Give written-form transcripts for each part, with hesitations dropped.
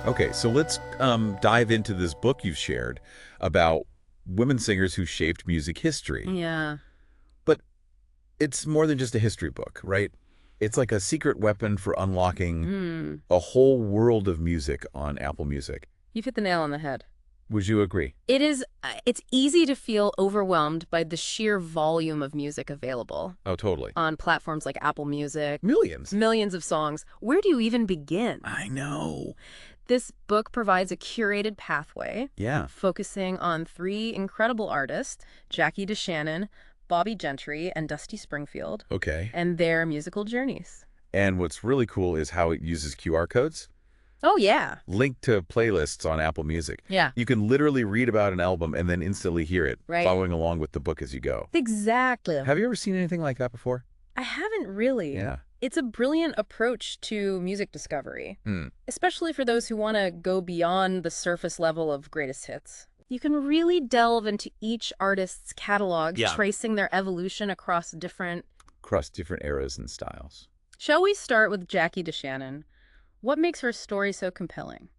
Okay, so let's dive into this book you've shared about women singers who shaped music history. Yeah. But it's more than just a history book, right? It's like a secret weapon for unlocking Hmm. a whole world of music on Apple Music. You've hit the nail on the head. Would you agree? It's easy to feel overwhelmed by the sheer volume of music available Oh, totally. on platforms like Apple Music, Millions. millions of songs. Where do you even begin? I know. This book provides a curated pathway, Yeah. focusing on three incredible artists, Jackie DeShannon, Bobbie Gentry, and Dusty Springfield, Okay. and their musical journeys. And what's really cool is how it uses QR codes Oh, yeah. linked to playlists on Apple Music. Yeah. You can literally read about an album and then instantly hear it, Right. following along with the book as you go. Exactly. Have you ever seen anything like that before? I haven't really. Yeah. It's a brilliant approach to music discovery, Hmm. especially for those who want to go beyond the surface level of greatest hits. You can really delve into each artist's catalog, Yeah. tracing their evolution across different... Across different eras and styles. Shall we start with Jackie DeShannon? What makes her story so compelling?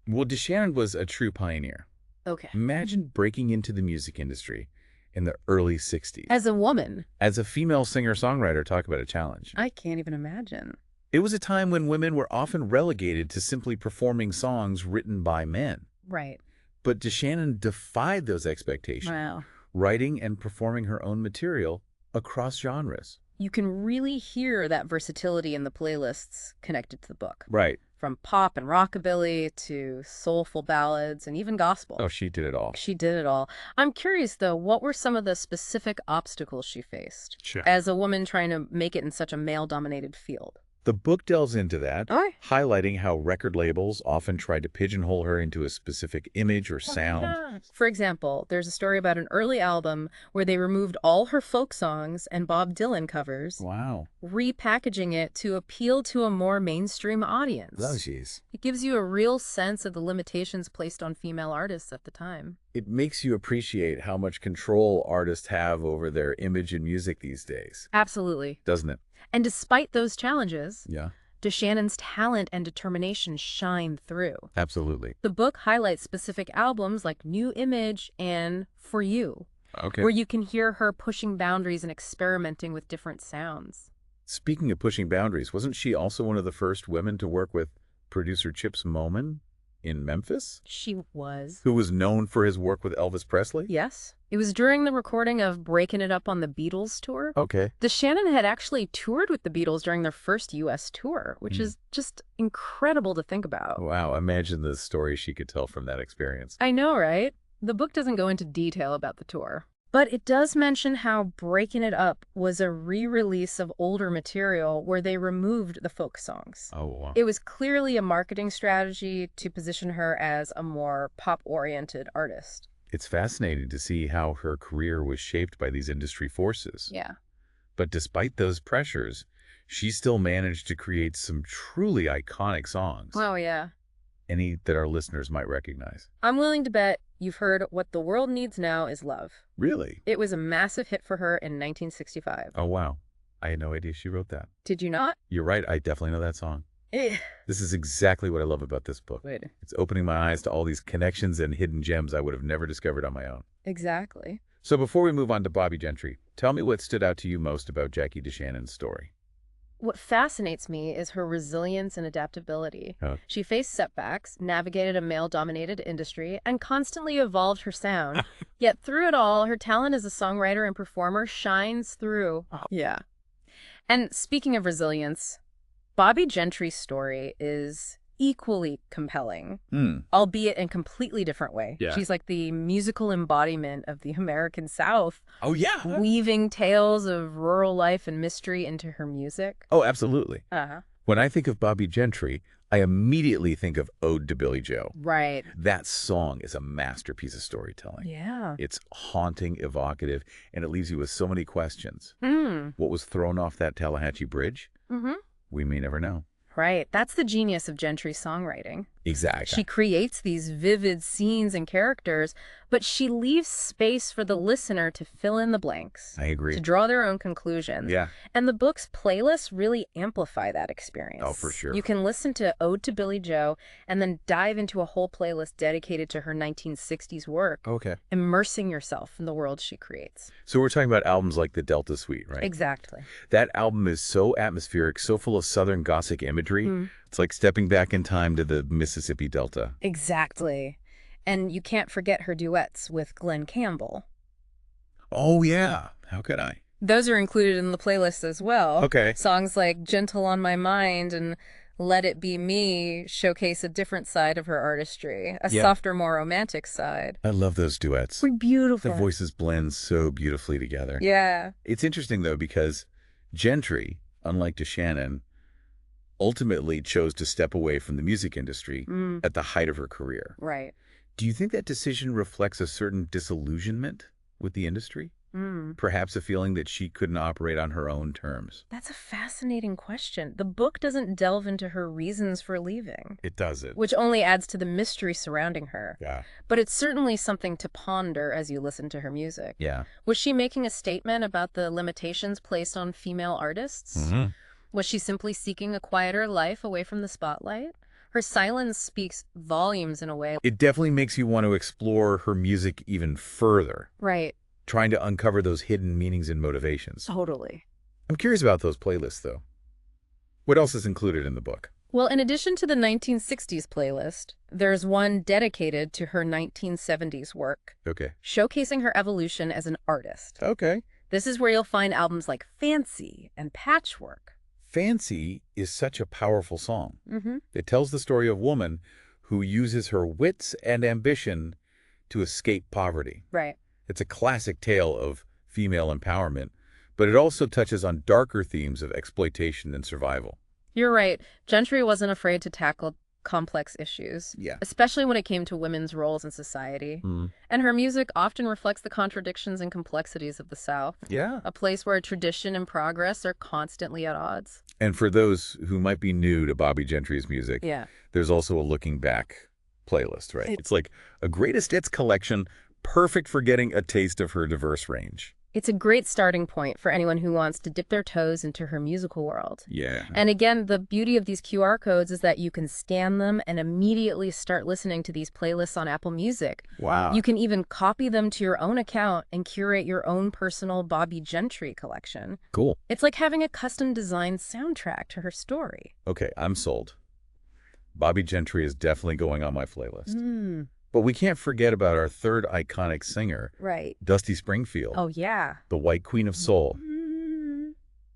Well, DeShannon was a true pioneer. Okay. Imagine breaking into the music industry in the early 60s. As a woman, As a female singer-songwriter, talk about a challenge. I can't even imagine. It was a time when women were often relegated to simply performing songs written by men. Right. But DeShannon defied those expectations, Wow. writing and performing her own material across genres. You can really hear that versatility in the playlists connected to the book. Right. From pop and rockabilly to soulful ballads and even gospel. Oh, she did it all. She did it all. I'm curious, though, what were some of the specific obstacles she faced Sure. as a woman trying to make it in such a male-dominated field? The book delves into that, Okay. highlighting how record labels often tried to pigeonhole her into a specific image or sound. For example, there's a story about an early album where they removed all her folk songs and Bob Dylan covers, Wow. repackaging it to appeal to a more mainstream audience. Oh, jeez. It gives you a real sense of the limitations placed on female artists at the time. It makes you appreciate how much control artists have over their image in music these days, Absolutely. doesn't it? And despite those challenges, Yeah, DeShannon's talent and determination shine through. absolutely. The book highlights specific albums like New Image and For You, Okay. where you can hear her pushing boundaries and experimenting with different sounds. Speaking of pushing boundaries, wasn't she also one of the first women to work with producer Chips Moman in Memphis, She was. who was known for his work with Elvis Presley? Yes. It was during the recording of Breaking It Up on the Beatles tour. Okay. DeShannon had actually toured with the Beatles during their first U.S. tour, which is just incredible to think about. Wow, imagine the story she could tell from that experience. I know, right? The book doesn't go into detail about the tour, but it does mention how Breaking It Up was a re-release of older material where they removed the folk songs. Oh, wow. It was clearly a marketing strategy to position her as a more pop-oriented artist. It's fascinating to see how her career was shaped by these industry forces. Yeah. But despite those pressures, she still managed to create some truly iconic songs. Oh, yeah. Any that our listeners might recognize. I'm willing to bet you've heard What the World Needs Now is Love. Really? It was a massive hit for her in 1965. Oh, wow. I had no idea she wrote that. Did you not? You're right. I definitely know that song. Eh. This is exactly what I love about this book. Wait. It's opening my eyes to all these connections and hidden gems I would have never discovered on my own. Exactly. So before we move on to Bobbie Gentry, tell me what stood out to you most about Jackie DeShannon's story. What fascinates me is her resilience and adaptability. Oh. She faced setbacks, navigated a male-dominated industry, and constantly evolved her sound. Yet through it all, her talent as a songwriter and performer shines through. Yeah. And speaking of resilience, Bobbie Gentry's story is equally compelling, albeit in a completely different way. Yeah. She's like the musical embodiment of the American South, Oh, yeah. weaving tales of rural life and mystery into her music. Oh, absolutely. Uh-huh. When I think of Bobbie Gentry, I immediately think of Ode to Billy Joe. Right. That song is a masterpiece of storytelling. Yeah. It's haunting, evocative, and it leaves you with so many questions. Mm. What was thrown off that Tallahatchie Bridge? Mm-hmm. We may never know. Right. That's the genius of Gentry's songwriting. Exactly. She creates these vivid scenes and characters, but she leaves space for the listener to fill in the blanks, I agree. to draw their own conclusions. Yeah. And the book's playlists really amplify that experience. Oh, for sure. You can listen to Ode to Billie Joe and then dive into a whole playlist dedicated to her 1960s work, Okay. immersing yourself in the world she creates. So we're talking about albums like the Delta Suite, right? Exactly. That album is so atmospheric, so full of Southern Gothic imagery. It's like stepping back in time to the Mississippi Delta. Exactly. And you can't forget her duets with Glenn Campbell. Oh, yeah. How could I? Those are included in the playlist as well. Okay. Songs like Gentle on My Mind and Let It Be Me showcase a different side of her artistry, a softer, more romantic side. I love those duets. We're beautiful. The voices blend so beautifully together. Yeah. It's interesting, though, because Gentry, unlike DeShannon, ultimately chose to step away from the music industry at the height of her career. Right. Do you think that decision reflects a certain disillusionment with the industry? Perhaps a feeling that she couldn't operate on her own terms? That's a fascinating question. The book doesn't delve into her reasons for leaving, It doesn't. which only adds to the mystery surrounding her. Yeah. But it's certainly something to ponder as you listen to her music. Yeah. Was she making a statement about the limitations placed on female artists? Was she simply seeking a quieter life away from the spotlight? Her silence speaks volumes in a way. It definitely makes you want to explore her music even further, Right. trying to uncover those hidden meanings and motivations. Totally. I'm curious about those playlists, though. What else is included in the book? Well, in addition to the 1960s playlist, there's one dedicated to her 1970s work, Okay. showcasing her evolution as an artist. Okay. This is where you'll find albums like Fancy and Patchwork. Fancy is such a powerful song. Mm-hmm. It tells the story of a woman who uses her wits and ambition to escape poverty. Right. It's a classic tale of female empowerment, but it also touches on darker themes of exploitation and survival. You're right. Gentry wasn't afraid to tackle complex issues, Yeah. especially when it came to women's roles in society. And her music often reflects the contradictions and complexities of the South, Yeah. a place where tradition and progress are constantly at odds. And for those who might be new to Bobbie Gentry's music, Yeah. there's also a looking back playlist, right? It's like a greatest hits collection, perfect for getting a taste of her diverse range. It's a great starting point for anyone who wants to dip their toes into her musical world. Yeah. And again, the beauty of these QR codes is that you can scan them and immediately start listening to these playlists on Apple Music. Wow. You can even copy them to your own account and curate your own personal Bobbie Gentry collection. Cool. It's like having a custom designed soundtrack to her story. Okay, I'm sold. Bobbie Gentry is definitely going on my playlist. But we can't forget about our third iconic singer, Right. Dusty Springfield, Oh, yeah. the White Queen of Soul.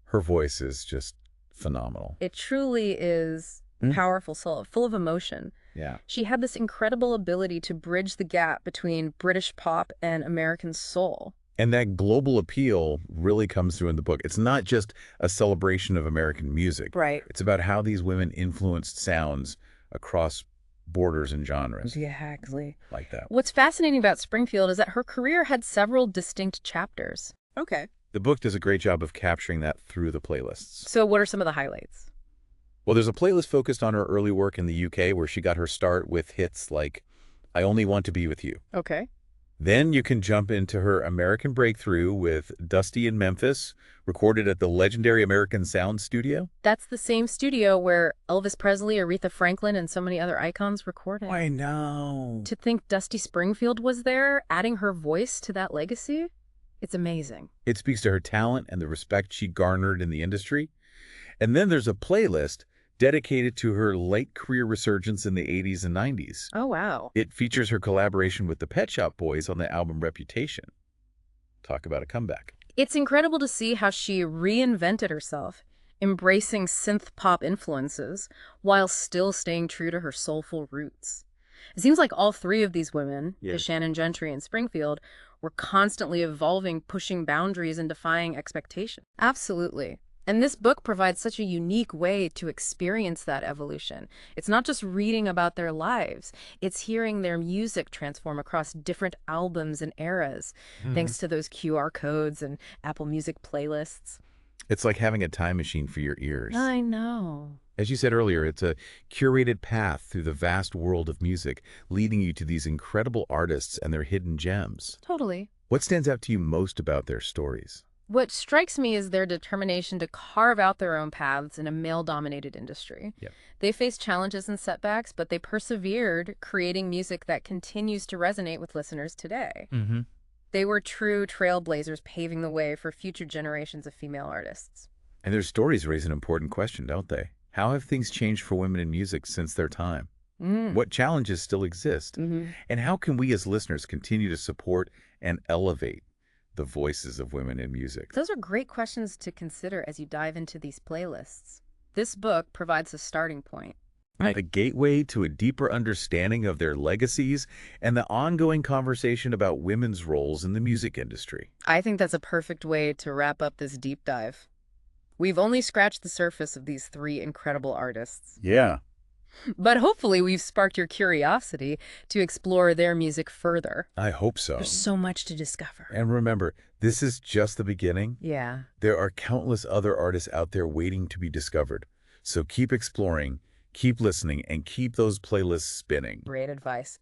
Her voice is just phenomenal. It truly is powerful soul, full of emotion. Yeah. She had this incredible ability to bridge the gap between British pop and American soul. And that global appeal really comes through in the book. It's not just a celebration of American music. Right. It's about how these women influenced sounds across borders and genres. Exactly. Like that. What's fascinating about Springfield is that her career had several distinct chapters. Okay. The book does a great job of capturing that through the playlists. So what are some of the highlights? Well, there's a playlist focused on her early work in the UK where she got her start with hits like I Only Want to Be With You. Okay. Then you can jump into her American breakthrough with Dusty in Memphis, recorded at the legendary American Sound Studio. That's the same studio where Elvis Presley, Aretha Franklin, and so many other icons recorded. I know. To think Dusty Springfield was there, adding her voice to that legacy, it's amazing. It speaks to her talent and the respect she garnered in the industry. And then there's a playlist dedicated to her late career resurgence in the 80s and 90s. Oh, wow. It features her collaboration with the Pet Shop Boys on the album Reputation. Talk about a comeback. It's incredible to see how she reinvented herself, embracing synth pop influences while still staying true to her soulful roots. It seems like all three of these women, DeShannon, Gentry, and Springfield, were constantly evolving, pushing boundaries, and defying expectations. Absolutely. And this book provides such a unique way to experience that evolution. It's not just reading about their lives, it's hearing their music transform across different albums and eras, thanks to those QR codes and Apple Music playlists. It's like having a time machine for your ears. I know. As you said earlier, it's a curated path through the vast world of music, leading you to these incredible artists and their hidden gems. Totally. What stands out to you most about their stories? What strikes me is their determination to carve out their own paths in a male-dominated industry. Yep. They faced challenges and setbacks, but they persevered, creating music that continues to resonate with listeners today. Mm-hmm. They were true trailblazers, paving the way for future generations of female artists. And their stories raise an important question, don't they? How have things changed for women in music since their time? What challenges still exist? Mm-hmm. And how can we as listeners continue to support and elevate the voices of women in music? Those are great questions to consider as you dive into these playlists. This book provides a starting point. A gateway to a deeper understanding of their legacies and the ongoing conversation about women's roles in the music industry. I think that's a perfect way to wrap up this deep dive. We've only scratched the surface of these three incredible artists. Yeah. But hopefully we've sparked your curiosity to explore their music further. I hope so. There's so much to discover. And remember, this is just the beginning. Yeah. There are countless other artists out there waiting to be discovered. So keep exploring, keep listening, and keep those playlists spinning. Great advice.